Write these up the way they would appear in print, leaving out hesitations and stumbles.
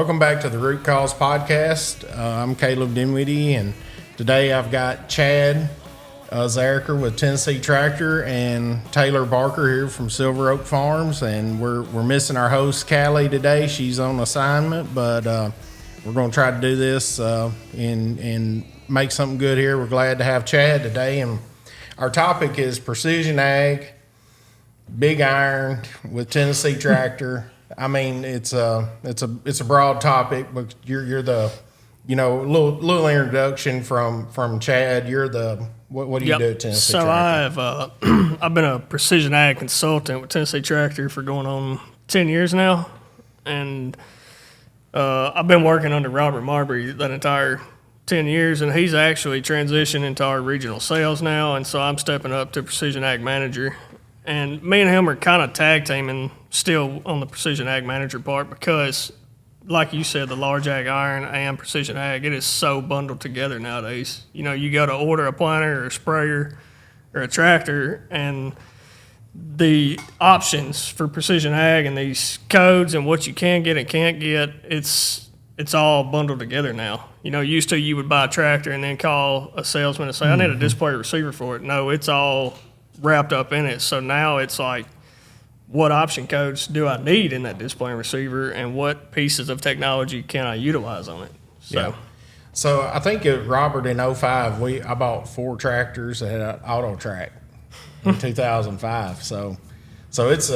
Welcome back to the Root Cause Podcast. I'm Kaleb Dinwiddie, and today I've got Chad Zarecor with Tennessee Tractor and Taylor Barker here from Silver Oak Farms, and we're missing our host Callie today. She's on assignment, but we're going to try to do this and make something good here. We're glad to have Chad today, and our topic is precision ag, big iron with Tennessee Tractor. I mean, it's a broad topic, but you're the, little introduction from Chad. You're the what do you do at Tennessee Tractor? So I've been a precision ag consultant with Tennessee Tractor for going on 10 years now, and I've been working under Robert Marbury that entire 10 years, and he's actually transitioned into our regional sales now, and so I'm stepping up to precision ag manager. And me and him are kind of tag teaming still on the precision ag manager part because, like you said, the large ag iron and precision ag, it is so bundled together nowadays. You go to order a planter or a sprayer or a tractor, and the options for precision ag and these codes and what you can get and can't get, it's all bundled together now. Used to you would buy a tractor and then call a salesman and say, I need a display receiver for it. No, it's all wrapped up in it. So now it's like, what option codes do I need in that display and receiver, and what pieces of technology can I utilize on it? So I think at Robert in 05, I bought 4 tractors at AutoTrack in 2005. So it's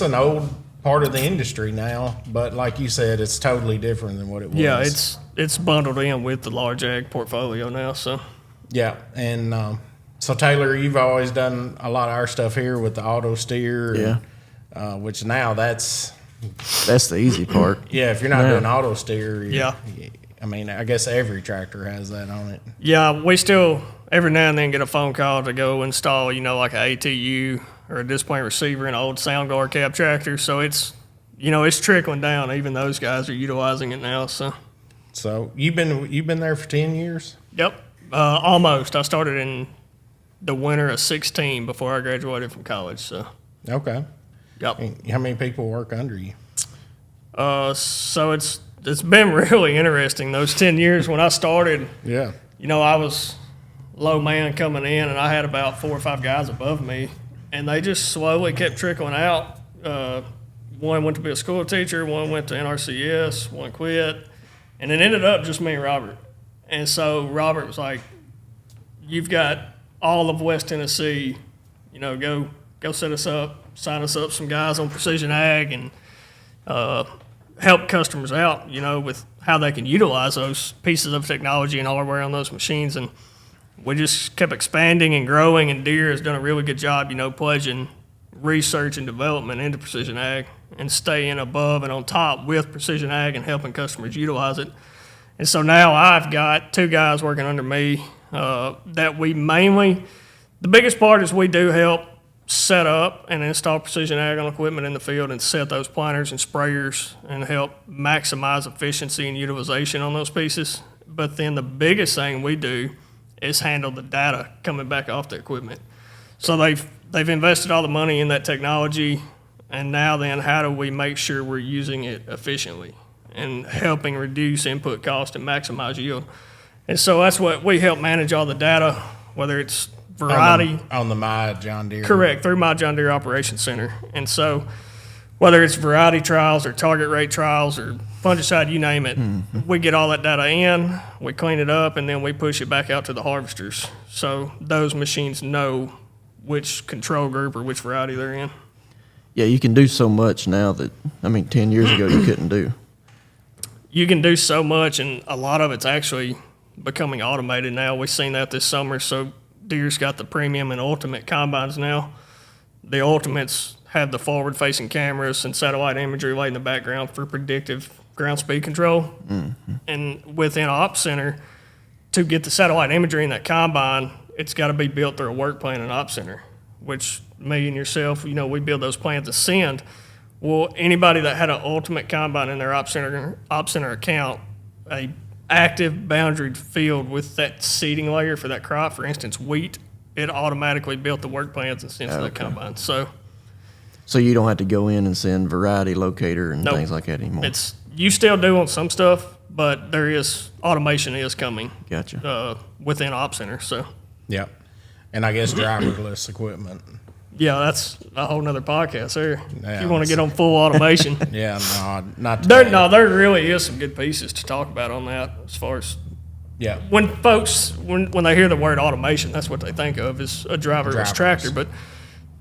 an old part of the industry now, but like you said, it's totally different than what it was. Yeah, it's bundled in with the large ag portfolio now. So yeah, and so Taylor, you've always done a lot of our stuff here with the auto steer, which now that's the easy part. Yeah, if you're not doing auto steer, I mean, I guess every tractor has that on it. Yeah, we still every now and then get a phone call to go install, like an ATU or a display receiver in an old SoundGuard cab tractor. So it's trickling down. Even those guys are utilizing it now. So you've been there for 10 years? Yep, almost. I started in the winter of 16 before I graduated from college. So okay. Yep. How many people work under you? So it's been really interesting those 10 years. When I started, I was low man coming in, and I had about 4 or 5 guys above me, and they just slowly kept trickling out. One went to be a school teacher, one went to NRCS, one quit, and it ended up just me and Robert. And so Robert was like, "You've got all of West Tennessee, go set us up, sign us up some guys on precision ag, and help customers out, with how they can utilize those pieces of technology and hardware on those machines." And we just kept expanding and growing, and Deere has done a really good job, pledging research and development into precision ag and staying above and on top with precision ag and helping customers utilize it. And so now I've got 2 guys working under me that we mainly, the biggest part is we do help set up and install precision ag on equipment in the field and set those planters and sprayers and help maximize efficiency and utilization on those pieces. But then the biggest thing we do is handle the data coming back off the equipment. So they've invested all the money in that technology, and now then how do we make sure we're using it efficiently and helping reduce input cost and maximize yield? And so that's what we help manage, all the data, whether it's variety. On the My John Deere. Correct, through My John Deere Operations Center. And so whether it's variety trials or target rate trials or fungicide, you name it, we get all that data in, we clean it up, and then we push it back out to the harvesters. So those machines know which control group or which variety they're in. Yeah, you can do so much now that, 10 years ago you couldn't do. You can do so much, and a lot of it's actually becoming automated now. We've seen that this summer. So Deere's got the premium and ultimate combines now. The ultimates have the forward-facing cameras and satellite imagery laid in the background for predictive ground speed control. And within Ops Center, to get the satellite imagery in that combine, it's got to be built through a work plan in Ops Center, which me and yourself, we build those plans to send. Well, anybody that had an ultimate combine in their Ops Center account, a active boundaried field with that seeding layer for that crop, for instance, wheat, it automatically built the work plans and sent to that combine. So you don't have to go in and send variety locator and things like that anymore. You still doing some stuff, but there is automation is coming. Gotcha. Within Op Center. So Yep. And I guess driverless equipment. yeah, that's a whole nother podcast there. Yeah, if you want to get on full automation. Yeah, no, not today. There really is some good pieces to talk about on that as far as Yeah. when folks when they hear the word automation, that's what they think of is a driverless tractor, but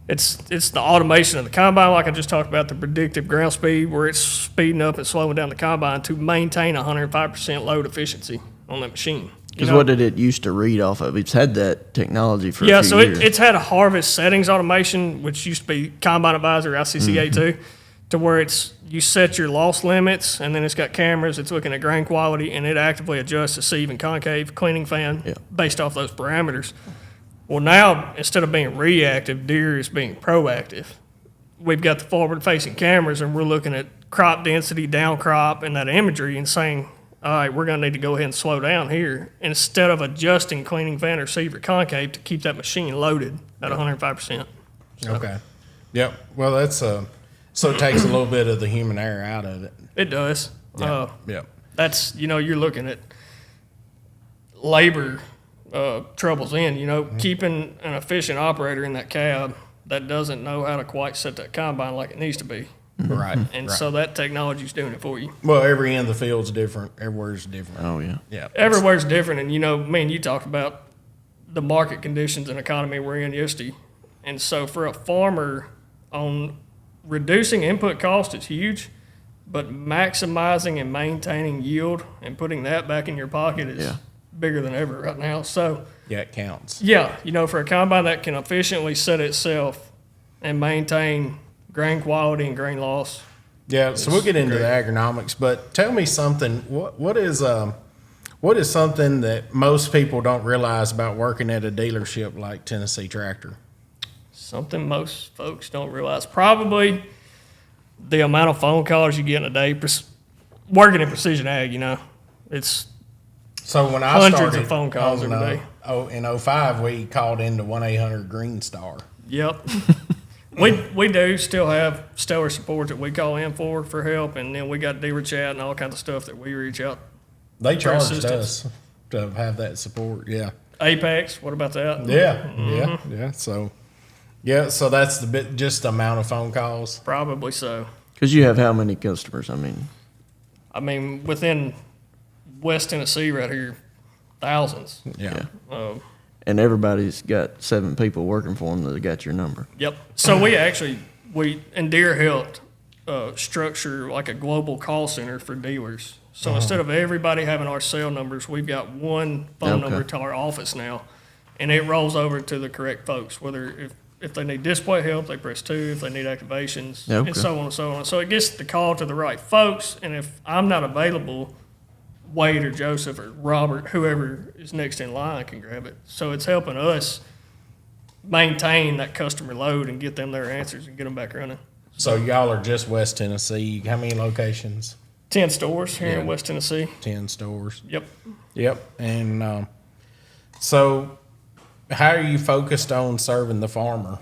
it's the automation of the combine, like I just talked about, the predictive ground speed where it's speeding up and slowing down the combine to maintain 105% load efficiency on that machine. Because what did it used to read off of? It's had that technology for a few so years. it's had a harvest settings automation, which used to be Combine Advisor, ICCA2, to where you set your loss limits, and then it's got cameras, it's looking at grain quality, and it actively adjusts the sieve and concave cleaning fan based off those parameters. Well, now, instead of being reactive, Deere is being proactive. We've got the forward-facing cameras, and we're looking at crop density, down crop, and that imagery and saying, all right, we're going to need to go ahead and slow down here instead of adjusting cleaning fan or sieve or concave to keep that machine loaded at 105%. So. Okay. Yep. Well, that's so it takes a little bit of the human error out of it. It does. Yep. That's, you're looking at labor troubles in, keeping an efficient operator in that cab that doesn't know how to quite set that combine like it needs to be. Right. And so that technology's doing it for you. Well, every end of the field's different. Everywhere's different. Oh, yeah. Yeah. Everywhere's different. And, me and you talked about the market conditions and economy we're in yesterday. And so for a farmer, on reducing input cost is huge, but maximizing and maintaining yield and putting that back in your pocket is bigger than ever right now. So Yeah, it counts. yeah, for a combine that can efficiently set itself and maintain grain quality and grain loss. Yeah, so we'll get into the agronomics, but tell me something. What is something that most people don't realize about working at a dealership like Tennessee Tractor? Something most folks don't realize. Probably the amount of phone calls you get in a day. Working in precision ag, it's So when I hundreds started of phone calls every day. In 05, we called into 1-800-GREEN STAR. Yep. We do still have stellar support that we call in for help, and then we got dealer chat and all kinds of stuff that we reach out. They charged assistance. us to have that support. Yeah. Apex, what about that? Yeah. So that's just the amount of phone calls. Probably so. Because you have how many customers? I mean, within West Tennessee right here, thousands. Yeah. And everybody's got 7 people working for them that got your number. Yep. So we and Deere helped structure like a global call center for dealers. So instead of everybody having our cell numbers, we've got one phone number to our office now, and it rolls over to the correct folks. Whether if they need display help, they press 2. If they need activations, and so on and so on. So it gets the call to the right folks. And if I'm not available, Wade or Joseph or Robert, whoever is next in line, can grab it. So it's helping us maintain that customer load and get them their answers and get them back running. So y'all are just West Tennessee. How many locations? 10 stores here in West Tennessee. 10 stores. Yep. And so how are you focused on serving the farmer?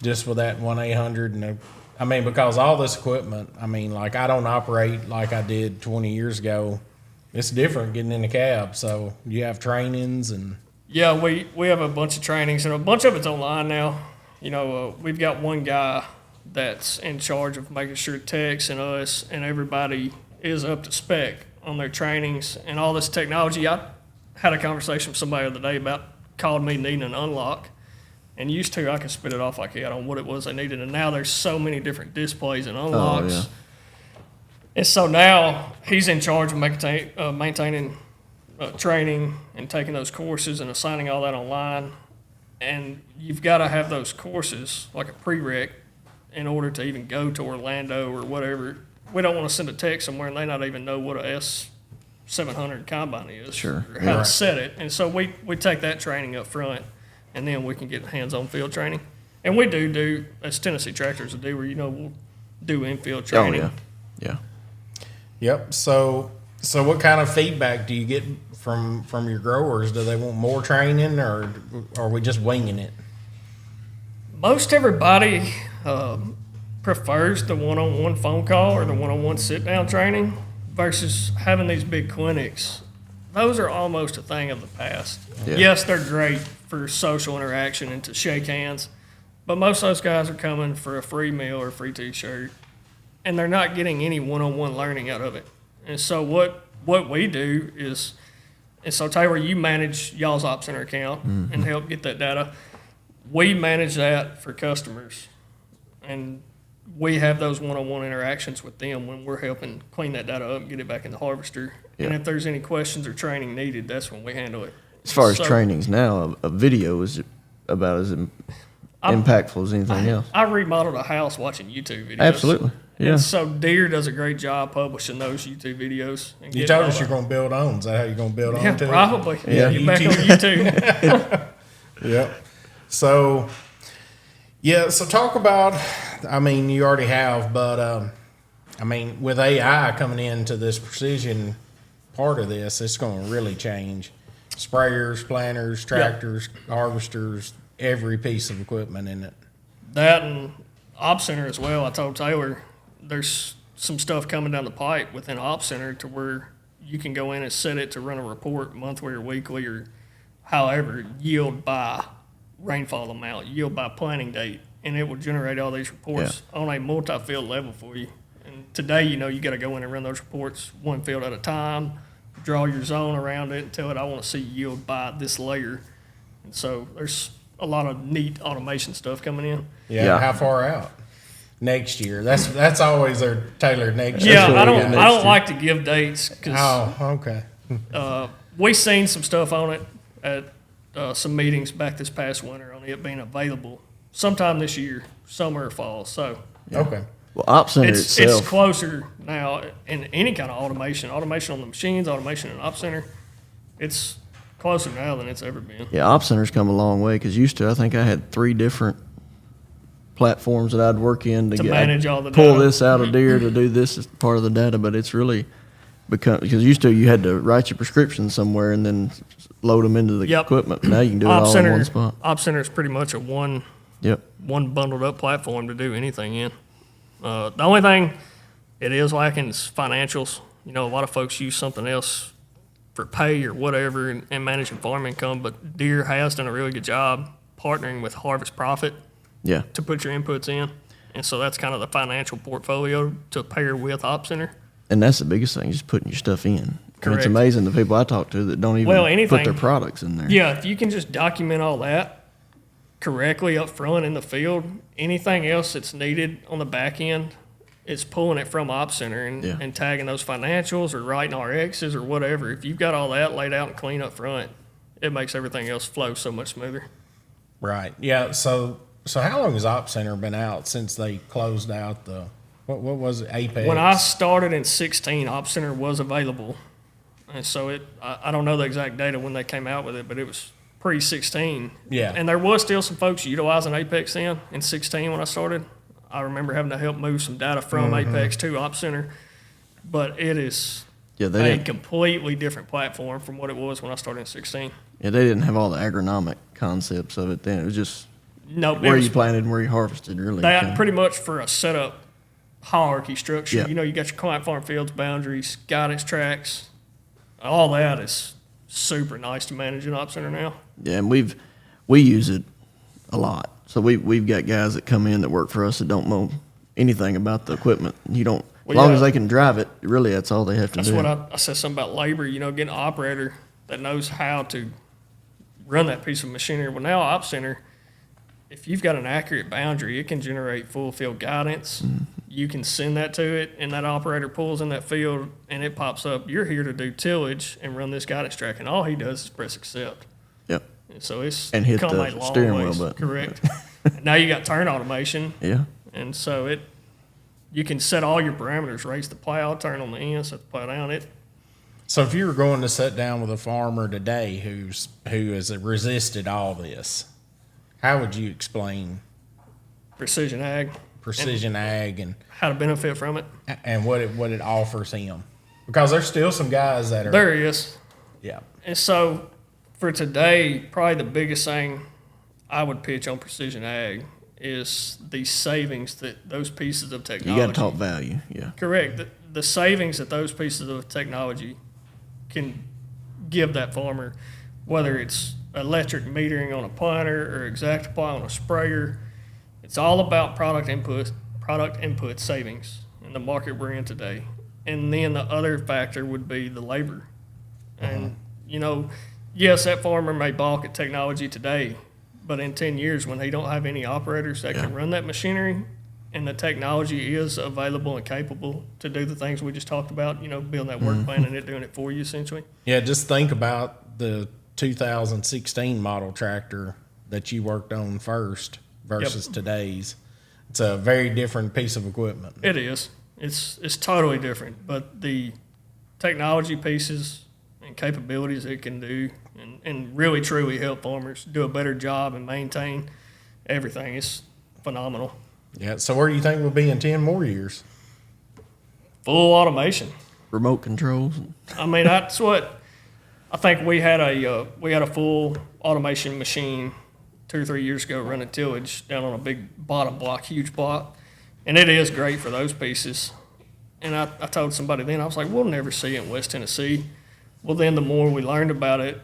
Just with that 1-800 and because all this equipment, like I don't operate like I did 20 years ago. It's different getting in the cab. So you have trainings and. Yeah, we have a bunch of trainings, and a bunch of it's online now. We've got one guy that's in charge of making sure techs and us and everybody is up to spec on their trainings and all this technology. I had a conversation with somebody the other day about called me needing an unlock. And used to, I could spit it off like that on what it was they needed. And now there's so many different displays and unlocks. Oh, yeah. And so now he's in charge of maintaining training and taking those courses and assigning all that online. And you've got to have those courses, like a prereq, in order to even go to Orlando or whatever. We don't want to send a tech somewhere and they not even know what a S700 combine is. Sure. Or how to set it. And so we take that training up front. And then we can get hands-on field training. And we do as Tennessee Tractors do, where, we'll do in-field training. Oh, yeah. Yep. So what kind of feedback do you get from your growers? Do they want more training or are we just winging it? Most everybody prefers the one-on-one phone call or the one-on-one sit-down training versus having these big clinics. Those are almost a thing of the past. Yeah. Yes, they're great for social interaction and to shake hands, but most of those guys are coming for a free meal or a free T-shirt, and they're not getting any one-on-one learning out of it. And so what we do is, and so Taylor, you manage y'all's Op Center account and help get that data. We manage that for customers, and we have those one-on-one interactions with them when we're helping clean that data up and get it back in the harvester. Yeah. And if there's any questions or training needed, that's when we handle it. As far as trainings now, a video is about as impactful as anything else. I remodeled a house watching YouTube videos. Absolutely. Yeah. And so Deere does a great job publishing those YouTube videos. And You getting told all us you're going to build on. Is that how you're going to build on Yeah, to it? probably. Yeah. Get back on YouTube. Yep. So, yeah, so talk about, I mean, you already have, but, I mean, with AI coming into this precision part of this, it's going to really change. Sprayers, planters, tractors, harvesters, every piece of equipment in it. That and Op Center as well. I told Taylor there's some stuff coming down the pipe within Op Center to where you can go in and set it to run a report monthly or weekly or however, yield by rainfall amount, yield by planting date, and it will generate all these reports on a multi-field level for you. And today, you got to go in and run those reports one field at a time, draw your zone around it, and tell it I want to see yield by this layer. And so there's a lot of neat automation stuff coming in. Yeah. How far out? Next year. That's always their tailored next year. Yeah, I don't year. like to give dates because okay. we seen some stuff on it at some meetings back this past winter on it being available sometime this year, summer or fall. So Okay. Well, Op Center it's itself. closer now in any kind of automation on the machines, automation in Op Center. It's closer now than it's ever been. Yeah, Op Center's come a long way because used to, I think I had 3 different platforms that I'd work in to manage all the pull data. this out of Deere to do this as part of the data, but it's really become, because used to you had to write your prescriptions somewhere and then load them into the Yep. equipment. Now you can do it all in one spot. Op Center is pretty much a one bundled up platform to do anything in. The only thing it is lacking is financials. A lot of folks use something else for pay or whatever and managing farm income, but Deere has done a really good job partnering with Harvest Profit Yeah. to put your inputs in. And so that's kind of the financial portfolio to pair with Op Center. And that's the biggest thing, just putting your stuff in. And Correct. it's amazing the people I talk to that don't even put anything- their products in there. Yeah, if you can just document all that correctly up front in the field, anything else that's needed on the back end, it's pulling it from Op Center and tagging those financials or writing RXs or whatever. If you've got all that laid out and clean up front, it makes everything else flow so much smoother. Right. Yeah. So how long has Op Center been out since they closed out the what was it, Apex? When I started in 16, Op Center was available. And so I don't know the exact data when they came out with it, but it was pre-16. Yeah. And there was still some folks utilizing Apex in 16 when I started. I remember having to help move some data from Apex to Op Center. But it is a completely different platform from what it was when I started in 16. Yeah, they didn't have all the agronomic concepts of it then. It was just Where you planted and where you harvested, really. That pretty much for a setup hierarchy structure. Yeah. You got your client farm fields, boundaries, guidance tracks. All that is super nice to manage in Op Center now. Yeah, and we use it a lot. So we've got guys that come in that work for us that don't know anything about the equipment. You don't, as long as they can drive it, really that's all they have to do. That's what I said something about labor, getting an operator that knows how to run that piece of machinery. Well, now Op Center, if you've got an accurate boundary, it can generate full field guidance. Mm-hmm. You can send that to it, and that operator pulls in that field, and it pops up, you're here to do tillage and run this guidance track, and all he does is press accept. Yep. And so it's and hit come the a long steering ways. wheel button. Correct. Now you got turn automation. Yeah. And so you can set all your parameters, raise the plow, turn on the end, set the plow down. So if you were going to sit down with a farmer today who has resisted all this, how would you explain Precision ag and how to benefit from it? And what it offers him? Because there's still some guys that are there is. Yeah. And so for today, probably the biggest thing I would pitch on precision ag is the savings that those pieces of You technology. got to talk value. Yeah. Correct. The savings that those pieces of technology can give that farmer, whether it's electric metering on a planter or exact apply on a sprayer, it's all about product input savings in the market we're in today. And then the other factor would be the labor. And, yes, that farmer may balk at technology today, but in 10 years when he don't have any operators that can run that machinery and the technology is available and capable to do the things we just talked about, building that work plan and it doing it for you essentially. Yeah, just think about the 2016 model tractor that you worked on first versus today's. It's a very different piece of equipment. It is. It's totally different, but the technology pieces and capabilities it can do and really truly help farmers do a better job and maintain everything is phenomenal. Yeah, so where do you think we'll be in 10 more years? Full automation. Remote controls. I mean, that's what I think. We had a full automation machine 2 or 3 years ago running tillage down on a big bottom block, huge block, and it is great for those pieces. And I told somebody then, I was like, we'll never see it in West Tennessee. Well, then the more we learned about it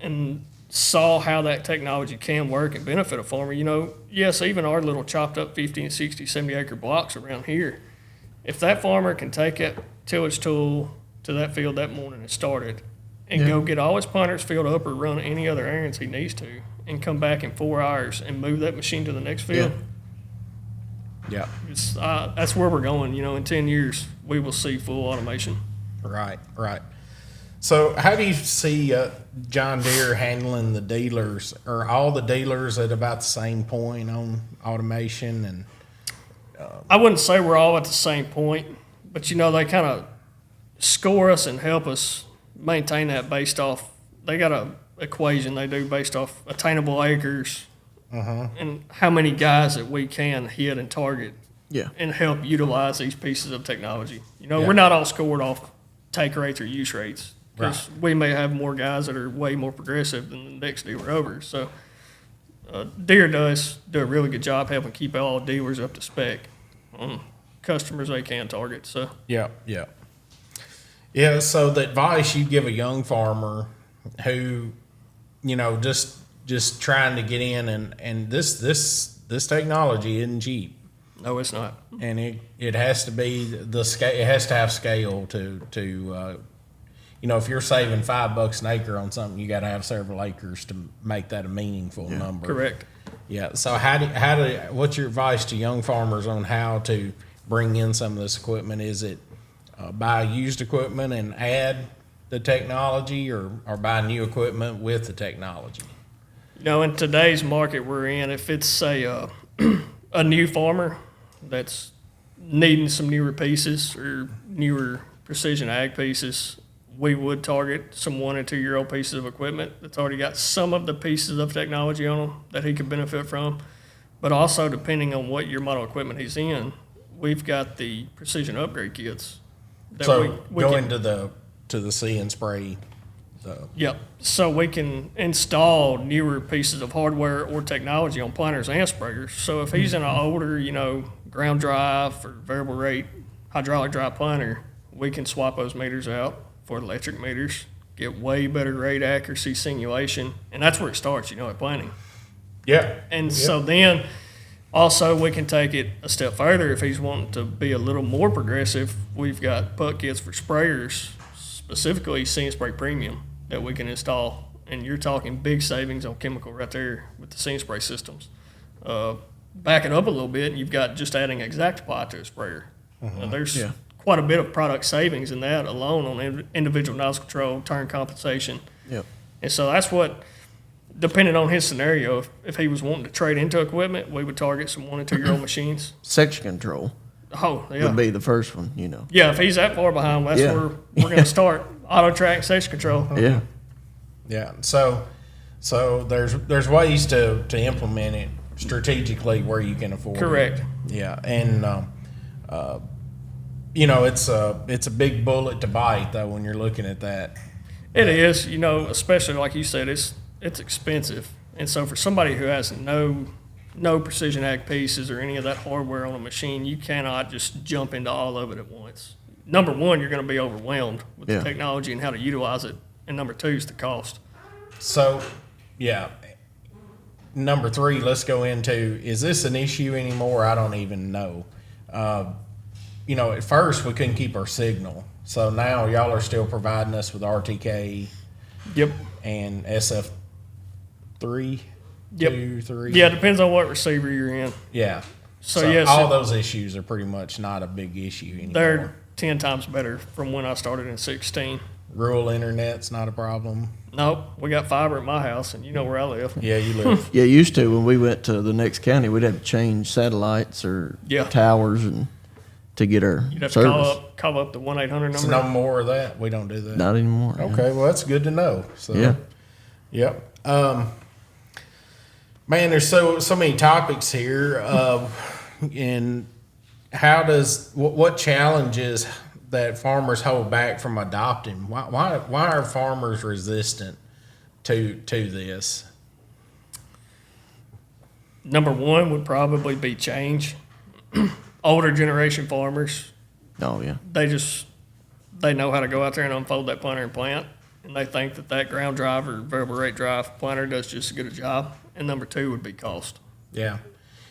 and saw how that technology can work and benefit a farmer, yes, even our little chopped up 50 and 60, 70 acre blocks around here, if that farmer can take that tillage tool to that field that morning and start it and go get all his planters filled up or run any other errands he needs to and come back in 4 hours and move that machine to the next field. Yeah. That's where we're going. In 10 years, we will see full automation. Right. So how do you see John Deere handling the dealers? Are all the dealers at about the same point on automation? And I wouldn't say we're all at the same point, but they kind of score us and help us maintain that based off. They got a equation they do based off attainable acres and how many guys that we can hit and target and help utilize these pieces of technology. We're not all scored off take rates or use rates because we may have more guys that are way more progressive than the next dealer over. So Deere does do a really good job helping keep all dealers up to spec on customers they can target. So yeah. So the advice you give a young farmer who, just trying to get in and this technology isn't cheap. No, it's not. And it has to be the scale. It has to have scale to if you're saving $5 an acre on something, you got to have several acres to make that a meaningful number. Correct. Yeah. So what's your advice to young farmers on how to bring in some of this equipment? Is it buy used equipment and add the technology, or buy new equipment with the technology? In today's market we're in, if it's say a new farmer that's needing some newer pieces or newer precision ag pieces, we would target some 1 and 2 year old pieces of equipment that's already got some of the pieces of technology on them that he could benefit from. But also, depending on what year model equipment he's in, we've got the precision upgrade kits. So going to the See and Spray. Yep. So we can install newer pieces of hardware or technology on planters and sprayers. So if he's in an older, ground drive or variable rate hydraulic drive planter, we can swap those meters out for electric meters, get way better rate accuracy simulation, and that's where it starts, at planting. Yeah. And so then also we can take it a step further if he's wanting to be a little more progressive. We've got puck kits for sprayers, specifically See and Spray Premium, that we can install, and you're talking big savings on chemical right there with the See and Spray systems. Back it up a little bit, and you've got just adding exact apply to a sprayer. There's quite a bit of product savings in that alone on individual nozzle control, turn compensation. Yep. And so that's what, depending on his scenario, if he was wanting to trade into equipment, we would target some 1 and 2 year old machines. Section control would be the first one, Yeah, if he's that far behind, that's where we're going to start. Auto track, section control. Yeah. So there's ways to implement it strategically where you can afford Correct. it. Yeah. And it's a big bullet to bite though when you're looking at that. It is, especially like you said, it's expensive. And so for somebody who has no no precision ag pieces or any of that hardware on a machine, you cannot just jump into all of it at once. Number one, you're going to be overwhelmed with the technology and how to utilize it. And number two is the cost. So, yeah. Number three, let's go into, is this an issue anymore? I don't even know. At first we couldn't keep our signal. So now y'all are still providing us with RTK. Yep. And SF3. Yep. 2, 3. Yeah, it depends on what receiver you're in. Yeah. So yes, all those issues are pretty much not a big issue anymore. They're 10 times better from when I started in 16. Rural internet's not a problem. Nope, we got fiber at my house, and you know where I live. Yeah, you live. Yeah, used to when we went to the next county, we'd have to change satellites or towers and to get our You'd have service. to call up the 1-800 number. So no more of that. We don't do that. Not anymore. Okay, well that's good to know. So, Yeah. Yep. Man, there's so many topics here, and what challenges that farmers hold back from adopting? Why are farmers resistant to this? Number one would probably be change. Older generation farmers, Oh yeah. they know how to go out there and unfold that planter and plant, and they think that ground drive or variable rate drive planter does just as good a job. And number two would be cost. Yeah.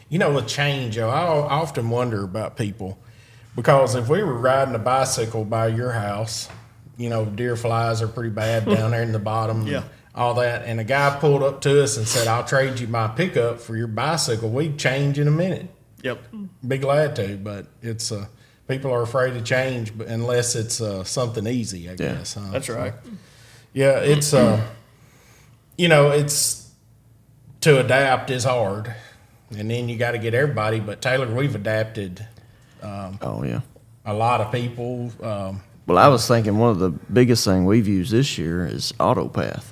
With change, I often wonder about people, because if we were riding a bicycle by your house, deer flies are pretty bad down there in the bottom. Yeah. All that. And a guy pulled up to us and said, I'll trade you my pickup for your bicycle. We'd change in a minute. Yep. Be glad to, but it's people are afraid to change unless it's something easy, I guess. Huh? That's right. Yeah, it's it's to adapt is hard, and then you got to get everybody. But Taylor, we've adapted. Oh yeah. A lot of people. Well, I was thinking one of the biggest thing we've used this year is autopath.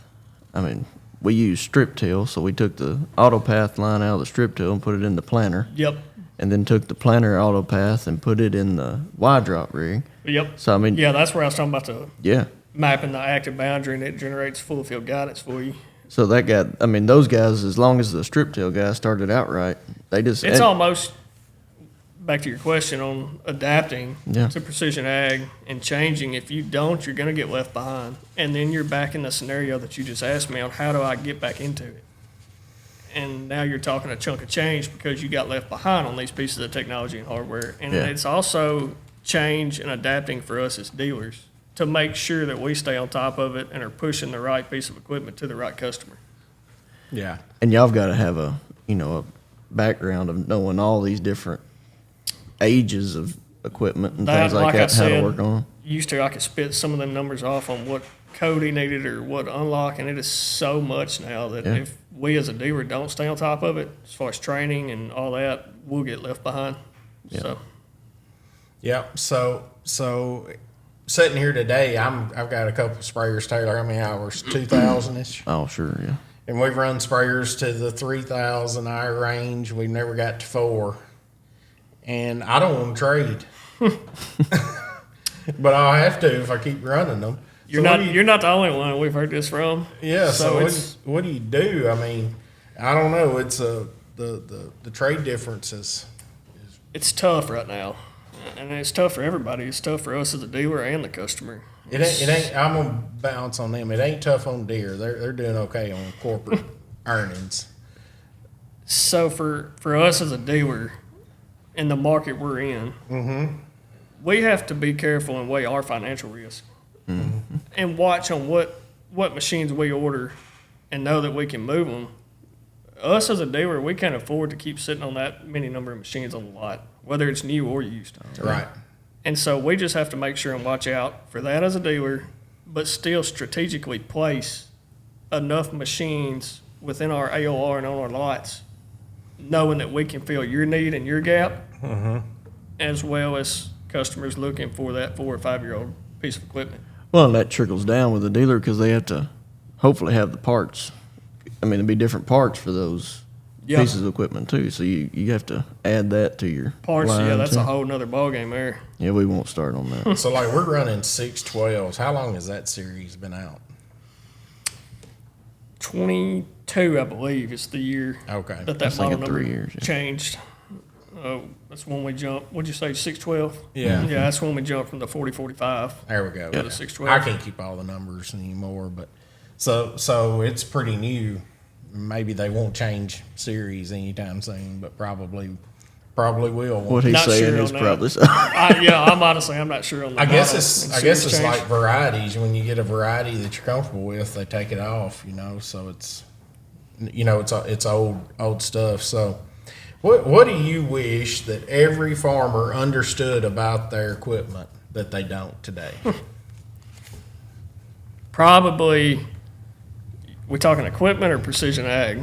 I mean, we use strip till, so we took the autopath line out of the strip till and put it in the planter. Yep. And then took the planter autopath and put it in the wide drop rig. Yep. So I mean, Yeah, that's where I was talking about yeah. mapping the active boundary, and it generates full field guidance for you. So those guys, as long as the strip till guys started out right, they just It's almost back to your question on adapting Yeah. to precision ag and changing. If you don't, you're going to get left behind, and then you're back in the scenario that you just asked me on. How do I get back into it? And now you're talking a chunk of change because you got left behind on these pieces of technology and hardware. And Yeah. it's also change and adapting for us as dealers to make sure that we stay on top of it and are pushing the right piece of equipment to the right customer. Yeah. and y'all got to have a background of knowing all these different ages of equipment and things like that, how to work on. Used to I could spit some of them numbers off on what code he needed or what unlock, and it is so much now that Yeah. if we as a dealer don't stay on top of it, as far as training and all that, we'll get left behind. Yeah. So Yep. So sitting here today, I've got a couple of sprayers, Taylor. How many hours? 2,000 ish. Oh, sure, yeah. And we've run sprayers to the 3,000 hour range. We've never got to 4. And I don't want to trade, but I'll have to if I keep running them. you're not the only one we've heard this from. Yeah. So it's what do you do? I mean, I don't know. It's the trade differences. it's tough right now, and it's tough for everybody. It's tough for us as a dealer and the customer. It ain't. I'm gonna bounce on them. It ain't tough on deer. They're doing okay on corporate earnings. So for us as a dealer, in the market we're in, we have to be careful and weigh our financial risk, and watch on what machines we order, and know that we can move them. Us as a dealer, we can't afford to keep sitting on that many number of machines on the lot, whether it's new or used. Right. And so we just have to make sure and watch out for that as a dealer, but still strategically place enough machines within our AOR and on our lots, knowing that we can fill your need and your gap, as well as customers looking for that 4 or 5 year old piece of equipment. Well, and that trickles down with the dealer because they have to hopefully have the parts. I mean, there'll be different parts for those pieces of equipment too. So you have to add that to your Parts, line yeah, that's too. a whole nother ballgame there. Yeah, we won't start on that. So like we're running 612s. How long has that series been out? 22, I believe, is the year Okay. that was model thinking number 3 years, yeah. changed. That's when we jumped. What'd you say, 612? Yeah. Yeah, that's when we jumped from the 4045. There we go. To Yeah. the 612. I can't keep all the numbers anymore, but so it's pretty new. Maybe they won't change series anytime soon, but probably will. What he's Not saying sure is on probably so. I'm not sure on the I guess model it's and I guess series it's change. like varieties. When you get a variety that you're comfortable with, they take it off. So it's it's old stuff. So what do you wish that every farmer understood about their equipment that they don't today? Probably, we talking equipment or precision ag?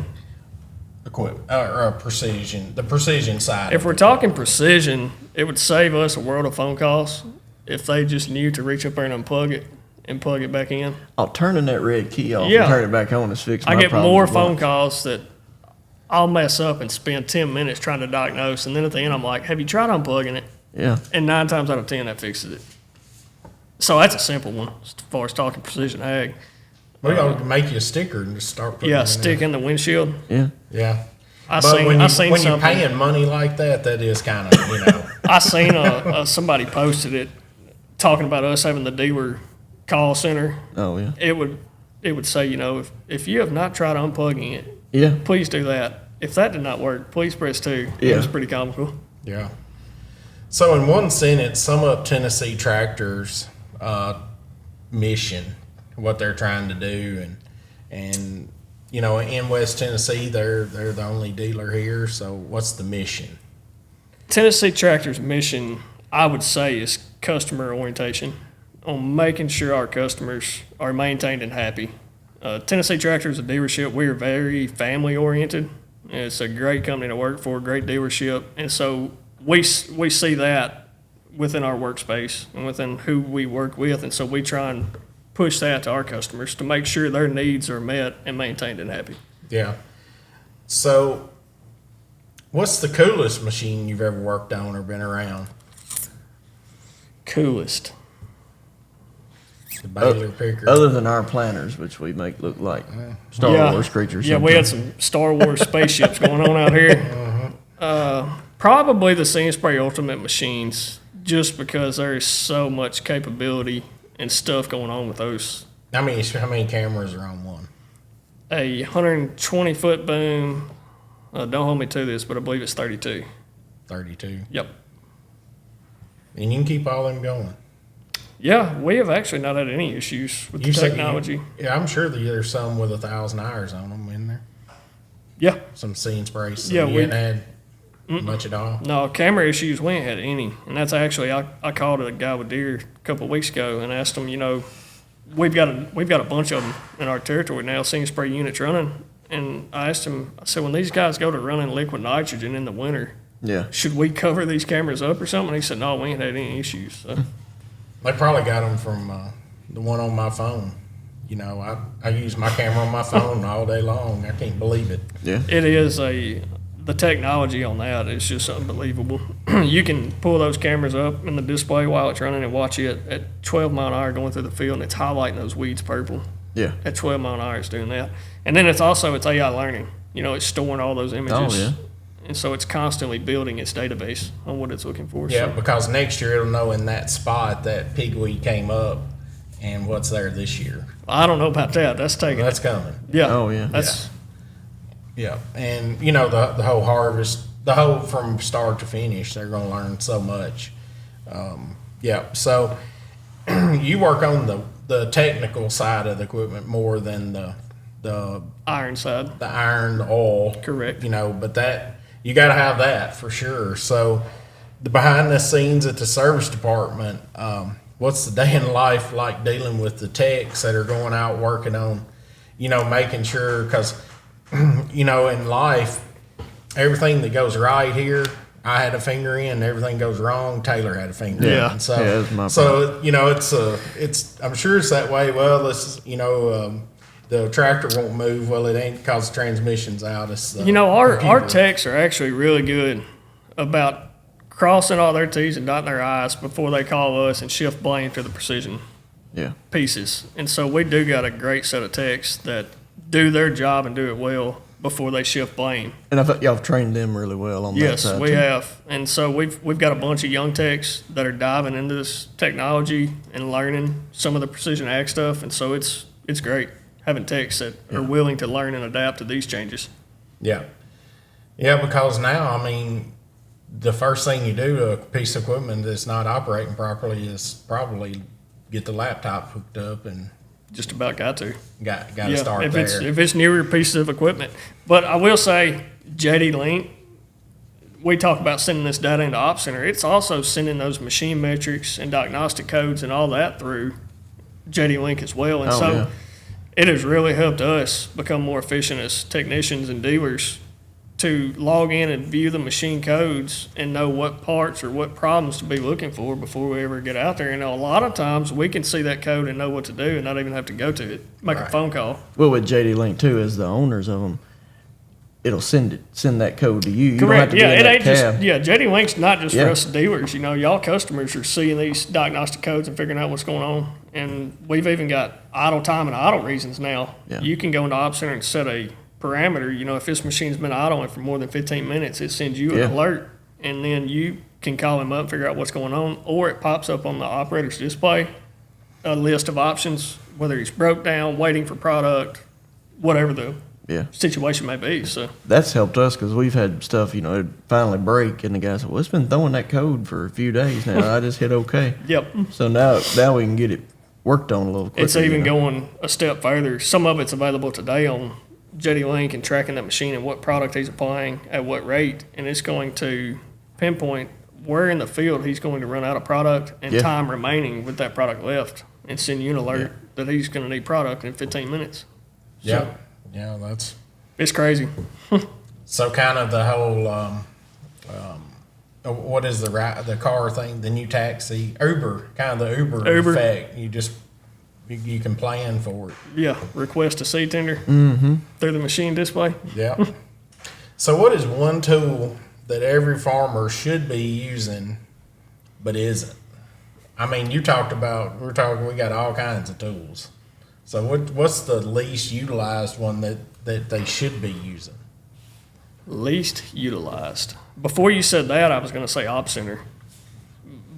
Equipment or the precision side. If we're talking precision, it would save us a world of phone calls if they just knew to reach up there and unplug it and plug it back in. Oh, turning that red key off Yeah. and turn it back on is fixing I my get problem more as phone well. calls that I'll mess up and spend 10 minutes trying to diagnose, and then at the end I'm like, have you tried unplugging it? Yeah. And 9 times out of 10 that fixes it. So that's a simple one as far as talking precision ag. We gonna make you a sticker and just start putting it Yeah, in stick there. in the windshield. Yeah. Yeah. I But seen when something. you're paying money like that, that is kind of I seen somebody posted it talking about us having the dealer call center. Oh, yeah. It would say, if you have not tried unplugging it, Yeah. please do that. If that did not work, please press 2. Yeah. It was pretty comical. Yeah. So in one sentence, sum up Tennessee Tractor's mission, what they're trying to do, and in West Tennessee, they're the only dealer here. So what's the mission? Tennessee Tractor's mission, I would say, is customer orientation, on making sure our customers are maintained and happy. Tennessee Tractor is a dealership. We are very family oriented. It's a great company to work for, great dealership, and so we see that within our workspace and within who we work with, and so we try and push that to our customers to make sure their needs are met and maintained and happy. Yeah. So what's the coolest machine you've ever worked on or been around? Coolest. The Baylor picker. Other than our planners, which we make look like Star Wars creatures. Yeah, we had sometimes. some Star Wars spaceships going on out here. Probably the Scene Spray Ultimate machines, just because there is so much capability and stuff going on with those. How many cameras are on one? A 120-foot boom. Don't hold me to this, but I believe it's 32. 32. Yep. And you can keep all them going. Yeah, we have actually not had any issues with the said technology. Yeah, I'm sure that there's some with 1,000 hours on them in there. Yeah. Some scene sprays. So Yeah, you we- hadn't had much at all. No, camera issues, we ain't had any. And that's actually, I called a guy with deer a couple of weeks ago and asked him, we've got a bunch of them in our territory now, Scene Spray units running. And I asked him, I said, when these guys go to running liquid nitrogen in the winter, Yeah. should we cover these cameras up or something? And he said, no, we ain't had any issues. So. They probably got them from the one on my phone. I use my camera on my phone all day long. I can't believe it. Yeah. It is the technology on that is just unbelievable. You can pull those cameras up in the display while it's running and watch it at 12 mile an hour going through the field, and it's highlighting those weeds purple. Yeah. At 12 mile an hour, it's doing that. And then it's AI learning. It's storing all those images. Oh, yeah. And so it's constantly building its database on what it's looking for. Yeah, So, because next year it'll know in that spot that pigweed came up and what's there this year. I don't know about that. That's taking That's coming. Yeah. Oh, yeah. That's Yeah, and the whole harvest, the whole from start to finish, they're going to learn so much. So you work on the technical side of the equipment more than the iron side. iron, the oil. Correct. But that you got to have that for sure. So the behind the scenes at the service department, what's the day in life like dealing with the techs that are going out working on, making sure, because in life, everything that goes right here, I had a finger in. Everything goes wrong, Taylor had a finger in. Yeah. And so, Yeah, that's my it's I'm sure it's that way. Well, the tractor won't move. Well, it ain't because the transmission's out. It's the Our computer. techs are actually really good about crossing all their T's and dotting their I's before they call us and shift blame to the precision Yeah. pieces. And so we do got a great set of techs that do their job and do it well before they shift blame. And I thought y'all have trained them really well on that Yes, side. we too. have. And so we've got a bunch of young techs that are diving into this technology and learning some of the precision ag stuff. And so it's great having techs that are willing to learn and adapt to these changes. Yeah. Yeah, because now, I mean, the first thing you do to a piece of equipment that's not operating properly is probably get the laptop hooked up and Just about got to. got to start if there. if it's newer pieces of equipment. But I will say, JD Link, we talk about sending this data into Op Center. It's also sending those machine metrics and diagnostic codes and all that through JD Link as well. And so it has really helped us become more efficient as technicians and dealers to log in and view the machine codes and know what parts or what problems to be looking for before we ever get out there. And a lot of times we can see that code and know what to do and not even have to go to it, make a phone call. Well, with JD Link too, as the owners of them, it'll send that code to you. You Correct. don't have to be in that just cab. JD Link's not just for us dealers. You know, y'all customers are seeing these diagnostic codes and figuring out what's going on. And we've even got idle time and idle reasons now. Yeah. You can go into Op Center and set a parameter. You know, if this machine's been idling for more than 15 minutes, it sends you an alert, and then you can call him up, figure out what's going on, or it pops up on the operator's display a list of options, whether he's broke down, waiting for product, whatever the situation may be. So that's helped us because we've had stuff, you know, it'd finally break, and the guy said, "Well, it's been throwing that code for a few days now. I just hit OK." Yep. So now we can get it worked on a little quicker. It's even going a step further. Some of it's available today on JD Link and tracking that machine and what product he's applying at what rate, and it's going to pinpoint where in the field he's going to run out of product and time remaining with that product left, and send you an alert that he's going to need product in 15 minutes. Yeah, that's It's crazy. so kind of the whole what is the car thing, the new taxi, Uber, kind of the Uber effect. You can plan for it. Yeah, request a seat tender through the machine display. Yeah. So what is one tool that every farmer should be using but isn't? I mean, we got all kinds of tools. So what's the least utilized one that they should be using? Least utilized. Before you said that, I was going to say Op Center,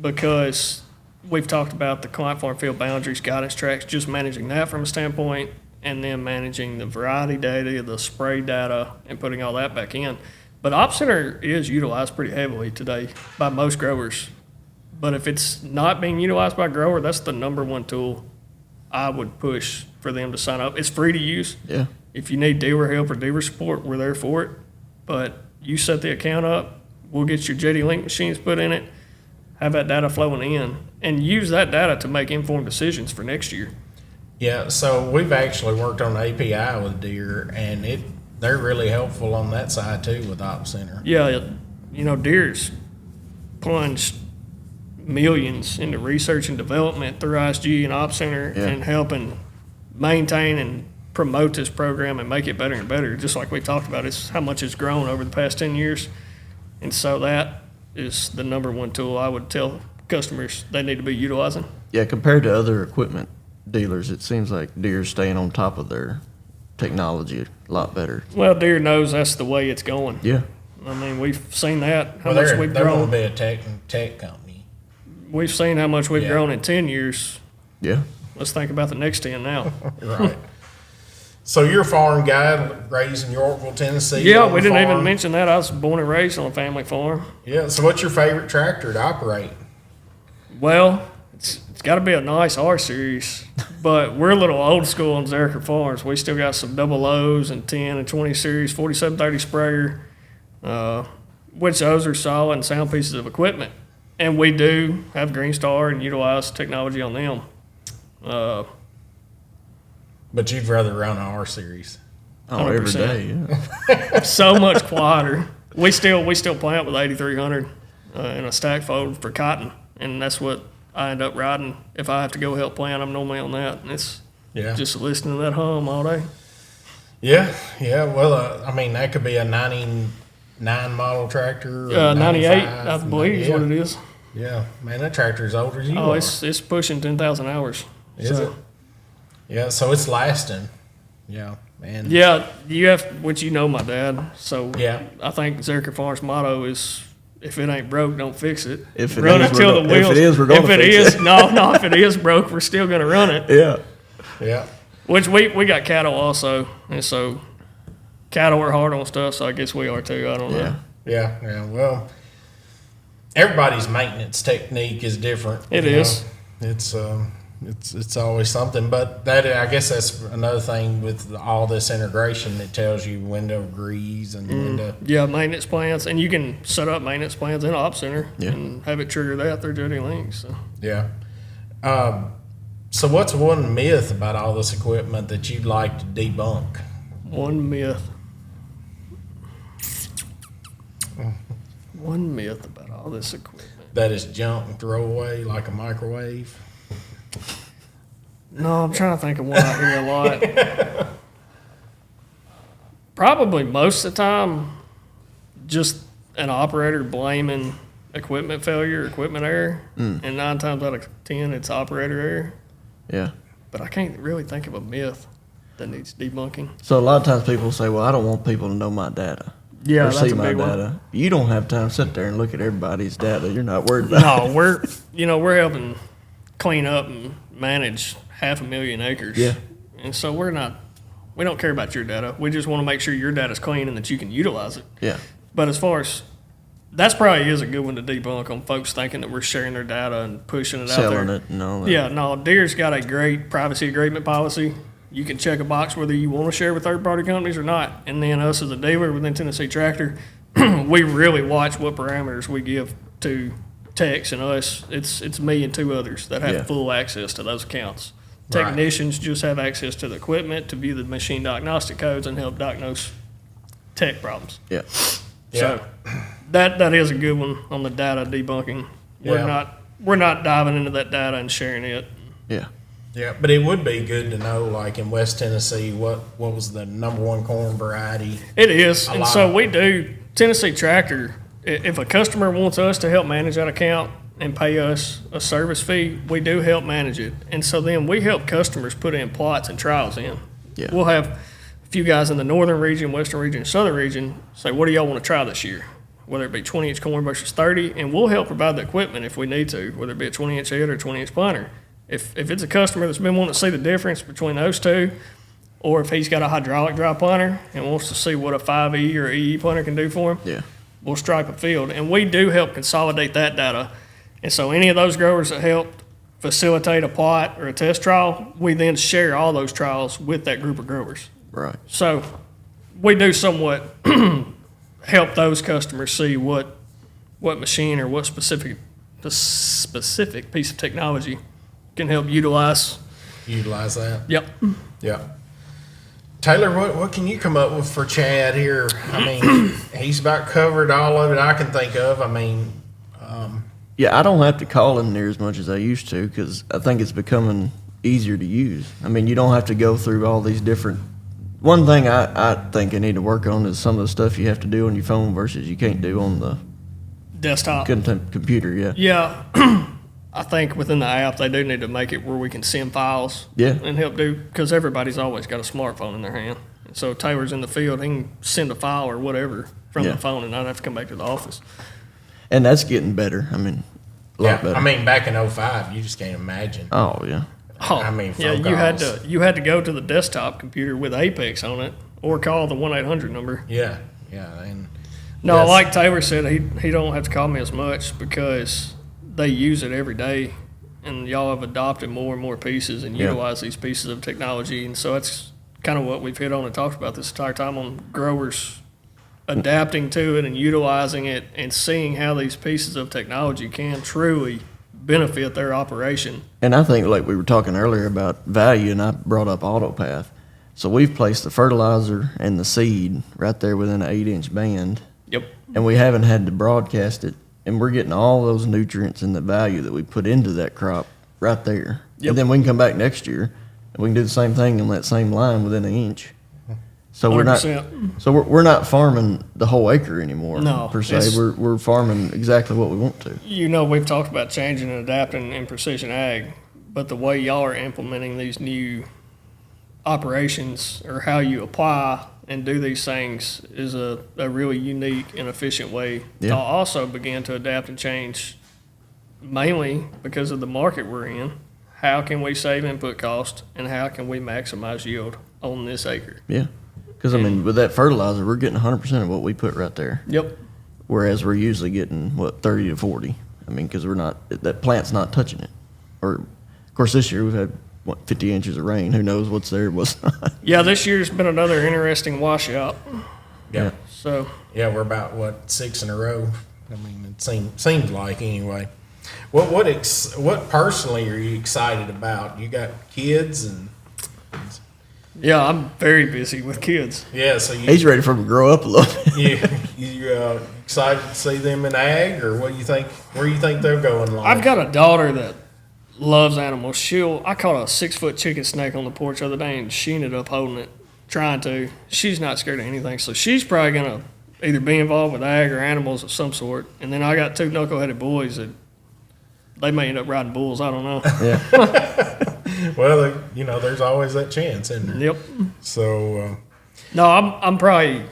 because we've talked about the client farm field boundaries, guidance tracks, just managing that from a standpoint, and then managing the variety data, the spray data, and putting all that back in. But Op Center is utilized pretty heavily today by most growers. But if it's not being utilized by a grower, that's the number one tool I would push for them to sign up. It's free to use. Yeah. If you need dealer help or dealer support, we're there for it. But you set the account up, we'll get your JD Link machines put in it, have that data flowing in, and use that data to make informed decisions for next year. Yeah, so we've actually worked on API with Deere, and they're really helpful on that side too with Op Center. Yeah, you know, Deere's plunged millions into research and development through ISG and Op Center and helping maintain and promote this program and make it better and better. Just like we talked about, it's how much it's grown over the past 10 years. And so that is the number one tool I would tell customers they need to be utilizing. Yeah, compared to other equipment dealers, it seems like Deere's staying on top of their technology a lot better. Well, Deere knows that's the way it's going. Yeah. I mean, we've seen that, how Well, much we've they're grown. going to be a tech company. We've seen how much we've grown in 10 years. Yeah. Let's think about the next 10 now. Right. So you're a farm guy, raised in Yorkville, Tennessee. Yeah, on we a didn't farm. even mention that. I was born and raised on a family farm. Yeah. So what's your favorite tractor to operate? Well, it's got to be a nice R series, but we're a little old school on Zarecor Farms. We still got some double O's and 10 and 20 series, 4730 sprayer, which those are solid and sound pieces of equipment. And we do have Green Star and utilize technology on them. But you'd rather run an R series. Oh, every 100%. day, yeah. So much quieter. We still plant with 8300 in a stack fold for cotton, and that's what I end up riding. If I have to go help plant, I'm normally on that. And it's just listening to that hum all day. Yeah. Well, I mean, that could be a 99 model tractor. Or 98, 95. I believe, is what it is. Yeah, man, that tractor is older than you Oh, are. it's pushing 10,000 hours. Is it? Yeah, so it's lasting. Yeah, And Yeah, you have, which you know my dad. So Yeah. I think Zarecor Farms' motto is, if it ain't broke, don't fix it. If it run is, it till we're the go- wheels. if it is, we're gonna If it fix is, it. no, if it is broke, we're still gonna run it. Yeah. yeah, Which we got cattle also, and so cattle are hard on stuff. So I guess we are too. I don't know. yeah. Well, everybody's maintenance technique is different. It you is. know. It's always something, but that I guess that's another thing with all this integration. It tells you when to grease and when to. Yeah, maintenance plans, and you can set up maintenance plans in Op Center Yeah. and have it trigger that through Jody Links. So. Yeah. So what's one myth about all this equipment that you'd like to debunk? One myth. One myth about all this equipment. That is junk and throw away like a microwave. No, I'm trying to think of one I hear a lot. Probably most of the time, just an operator blaming equipment failure, equipment error, and 9 times out of 10, it's operator error. Yeah. But I can't really think of a myth that needs debunking. So a lot of times people say, well, I don't want people to know my data. Yeah, or that's see a my big one. data. You don't have time to sit there and look at everybody's data. You're not worried about it. No, we're helping clean up and manage 500,000 acres. Yeah. And so we don't care about your data. We just want to make sure your data's clean and that you can utilize it. Yeah. But as far as that's probably is a good one to debunk on folks thinking that we're sharing their data and pushing it out Selling there. it and all that. Yeah, no, Deere's got a great privacy agreement policy. You can check a box whether you want to share with third-party companies or not. And then us as a dealer within Tennessee Tractor, we really watch what parameters we give to techs and us. It's me and 2 others that have Yeah. full access to those accounts. Right. Technicians just have access to the equipment to view the machine diagnostic codes and help diagnose tech problems. Yeah. So that is a good one on the data debunking. Yeah. We're not diving into that data and sharing it. Yeah. Yeah, but it would be good to know, like in West Tennessee, what was the #1 corn variety? It is, and lot so of- we do Tennessee Tractor. If a customer wants us to help manage that account and pay us a service fee, we do help manage it. And so then we help customers put in plots and trials in. Yeah. We'll have a few guys in the northern region, western region, southern region say, what do y'all want to try this year? Whether it be 20-inch corn versus 30, and we'll help provide the equipment if we need to, whether it be a 20-inch head or a 20-inch planter. If it's a customer that's been wanting to see the difference between those two, or if he's got a hydraulic dry planter and wants to see what a 5E or EE planter can do for him, Yeah. we'll stripe a field. And we do help consolidate that data. And so any of those growers that helped facilitate a plot or a test trial, we then share all those trials with that group of growers. Right. So we do somewhat help those customers see what machine or what specific piece of technology can help utilize. Utilize that. Yep. Yeah. Taylor, what can you come up with for Chad here? I mean, he's about covered all of it I can think of. I mean, Yeah, I don't have to call in near as much as I used to because I think it's becoming easier to use. I mean, you don't have to go through all these different. One thing I think I need to work on is some of the stuff you have to do on your phone versus you can't do on the Desktop. computer. Yeah. Yeah. I think within the app, they do need to make it where we can send files Yeah. and help do, because everybody's always got a smartphone in their hand. So if Taylor's in the field, he can send a file or whatever from Yeah. the phone and not have to come back to the office. And that's getting better. I mean, a lot yeah. better. I mean, back in 05, you just can't imagine. Oh yeah. Oh, I mean, yeah, phone calls. you had to go to the desktop computer with Apex on it or call the 1-800 number. Yeah. And No, yes. like Taylor said, he don't have to call me as much because they use it every day, and y'all have adopted more and more pieces and Yeah. utilize these pieces of technology, and so that's kind of what we've hit on and talked about this entire time on growers adapting to it and utilizing it and seeing how these pieces of technology can truly benefit their operation. And I think, like we were talking earlier about value, and I brought up autopath. So we've placed the fertilizer and the seed right there within an 8-inch band, Yep. and we haven't had to broadcast it. And we're getting all those nutrients and the value that we put into that crop right there. Yep. And then we can come back next year and we can do the same thing on that same line within an inch. So we're not. 100%. So we're not farming the whole acre anymore. No, per se. it's- We're farming exactly what we want to. You know, we've talked about changing and adapting in precision ag, but the way y'all are implementing these new operations or how you apply and do these things is a really unique and efficient way to also begin to adapt and change, mainly because of the market we're in. How can we save input cost, and how can we maximize yield on this acre? Yeah. Because, I mean, with that fertilizer, we're getting 100% of what we put right there. Yep. Whereas we're usually getting, 30 to 40. I mean, because that plant's not touching it. Or, of course, this year we've had, 50 inches of rain. Who knows what's there, what's not. Yeah, this year's been another interesting washout. Yeah. So. Yeah, we're about, 6 in a row. I mean, it seems like anyway. What personally are you excited about? You got kids and. Yeah, I'm very busy with kids. Yeah, so he's ready for them to grow up a little bit. you excited to see them in ag, or what do you think? Where do you think they're going along? I've got a daughter that loves animals. I caught a 6-foot chicken snake on the porch the other day, and she ended up holding it, trying to. She's not scared of anything, so she's probably gonna either be involved with ag or animals of some sort. And then I got 2 knuckleheaded boys that they may end up riding bulls. I don't know. Yeah. Well, there's always that chance, isn't there? Yep. So. No, I'm probably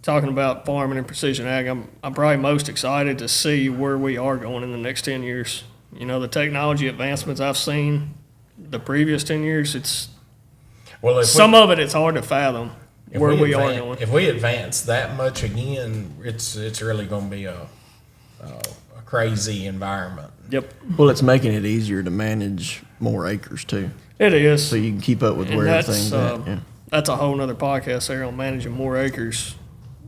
talking about farming and precision ag. I'm probably most excited to see where we are going in the next 10 years. The technology advancements I've seen the previous 10 years, it's of it, it's hard to fathom where we are going. If we advance that much again, it's really going to be a crazy environment. Yep. Well, it's making it easier to manage more acres too. It is. So you can keep up with where everything's at. Yeah. That's a whole nother podcast there on managing more acres.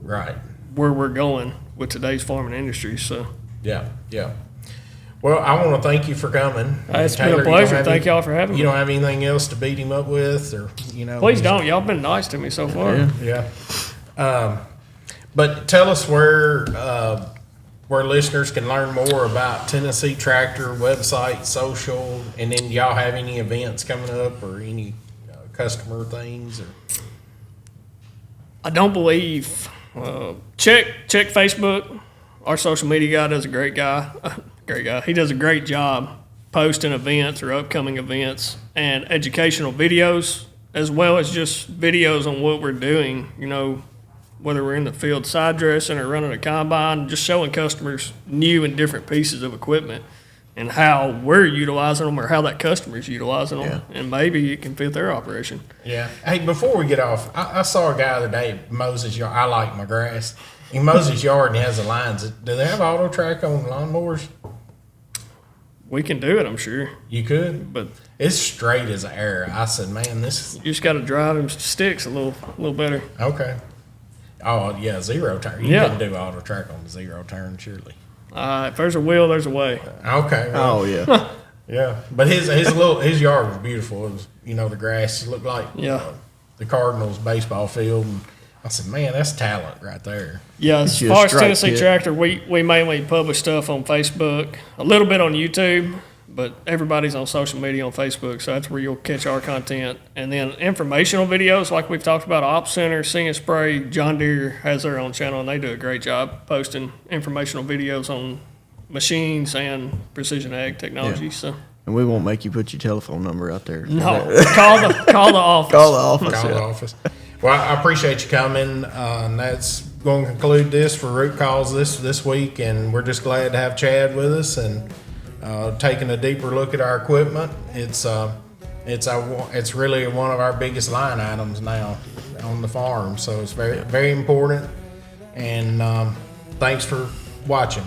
Right. Where we're going with today's farming industry. So. Yeah. Well, I want to thank you for coming. It's been a pleasure. Thank y'all for having me. You don't have anything else to beat him up with, or Please don't. Y'all been nice to me so far. Yeah. But tell us where listeners can learn more about Tennessee Tractor website, social, and then y'all have any events coming up or any customer things? Or? I don't believe. Check Facebook. Our social media guy does a great guy. He does a great job posting events or upcoming events and educational videos, as well as just videos on what we're doing. Whether we're in the field side dressing or running a combine, just showing customers new and different pieces of equipment and how we're utilizing them or how that customer's utilizing them, and maybe it can fit their operation. Yeah. Hey, before we get off, I saw a guy the other day mows his yard. I like my grass. He mows his yard and he has the lines. Do they have auto track on lawnmowers? We can do it, I'm sure. You could? But it's straight as an arrow. I said, man, this... You just got to drive them sticks a little better. Okay. Oh, yeah, zero turn. You can do auto track on the zero turn, surely. If there's a wheel, there's a way. Okay. Well, oh, yeah. Yeah. But his yard was beautiful. It was, the grass looked like the Cardinals baseball field. And I said, man, that's talent right there. Yeah, as far as Tennessee Tractor, we mainly publish stuff on Facebook, a little bit on YouTube, but everybody's on social media on Facebook, so that's where you'll catch our content. And then informational videos, like we've talked about, Op Center, Sing and Spray, John Deere has their own channel, and they do a great job posting informational videos on machines and precision ag technology. Yeah. So. And we won't make you put your telephone number out there. No, call the office. Call the office. Call the office. Well, I appreciate you coming, and that's going to conclude this for Root Calls this week, and we're just glad to have Chad with us and taking a deeper look at our equipment. It's really one of our biggest line items now on the farm, so it's very, very important. And thanks for watching.